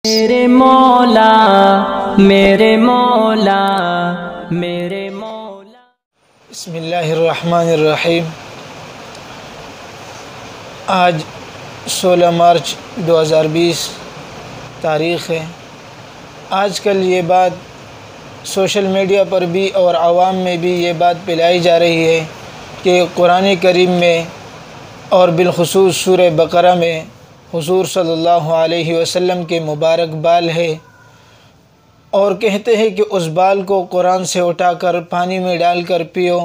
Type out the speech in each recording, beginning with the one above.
میرے مولا میرے مولا میرے مولا۔ بسم اللہ الرحمن الرحیم۔ آج 16 مارچ 2020 تاریخ ہے۔ آج کل یہ بات سوشل میڈیا پر بھی اور عوام میں بھی یہ بات پھیلائی جا رہی ہے کہ قرآن کریم میں اور بالخصوص سورہ بقرہ میں حضور صلی اللہ علیہ وسلم کے مبارک بال ہے، اور کہتے ہیں کہ اس بال کو قرآن سے اٹھا کر پانی میں ڈال کر پیو،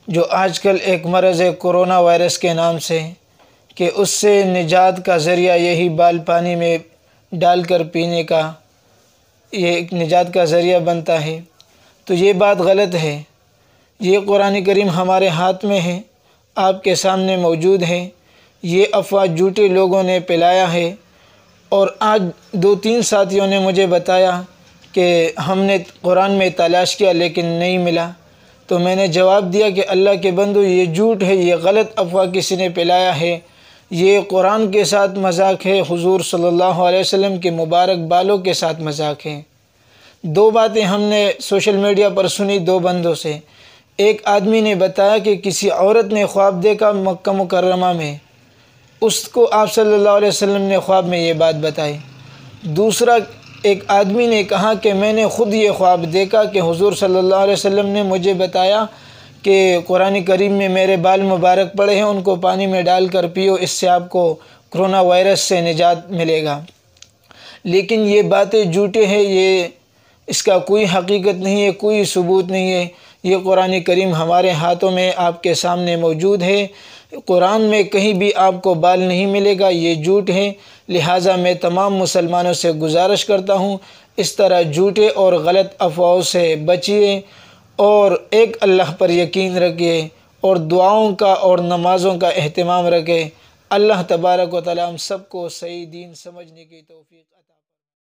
جو آج کل ایک مرض ہے کرونا وائرس کے نام سے، کہ اس سے نجات کا ذریعہ یہی بال پانی میں ڈال کر پینے کا یہ ایک نجات کا ذریعہ بنتا ہے۔ تو یہ بات غلط ہے۔ یہ قرآن کریم ہمارے ہاتھ میں ہے، آپ کے سامنے موجود ہے۔ یہ افواہ جھوٹے لوگوں نے پھیلایا ہے، اور آج 2-3 ساتھیوں نے مجھے بتایا کہ ہم نے قرآن میں تلاش کیا لیکن نہیں ملا۔ تو میں نے جواب دیا کہ اللہ کے بندو، یہ جھوٹ ہے، یہ غلط افواہ کسی نے پھیلایا ہے، یہ قرآن کے ساتھ مذاق ہے، حضور صلی اللہ علیہ وسلم کے مبارک بالوں کے ساتھ مذاق ہے۔ 2 باتیں ہم نے سوشل میڈیا پر سنی 2 بندوں سے۔ ایک آدمی نے بتایا کہ کسی عورت نے خواب دیکھا مکہ مکرمہ میں، اس کو آپ صلی اللہ علیہ وسلم نے خواب میں یہ بات بتائی۔ دوسرا ایک آدمی نے کہا کہ میں نے خود یہ خواب دیکھا کہ حضور صلی اللہ علیہ وسلم نے مجھے بتایا کہ قرآن کریم میں میرے بال مبارک پڑے ہیں، ان کو پانی میں ڈال کر پیو، اس سے آپ کو کرونا وائرس سے نجات ملے گا۔ لیکن یہ باتیں جھوٹے ہیں، اس کا کوئی حقیقت نہیں ہے، کوئی ثبوت نہیں ہے۔ یہ قرآن کریم ہمارے ہاتھوں میں آپ کے سامنے موجود ہے۔ قرآن میں کہیں بھی آپ کو بال نہیں ملے گا، یہ جھوٹ ہے۔ لہٰذا میں تمام مسلمانوں سے گزارش کرتا ہوں، اس طرح جھوٹے اور غلط افواہوں سے بچیے، اور ایک اللہ پر یقین رکھیے، اور دعاؤں کا اور نمازوں کا اہتمام رکھیں۔ اللہ تبارک و تعالی ہم سب کو صحیح دین سمجھنے کی توفیق عطا فرمائے۔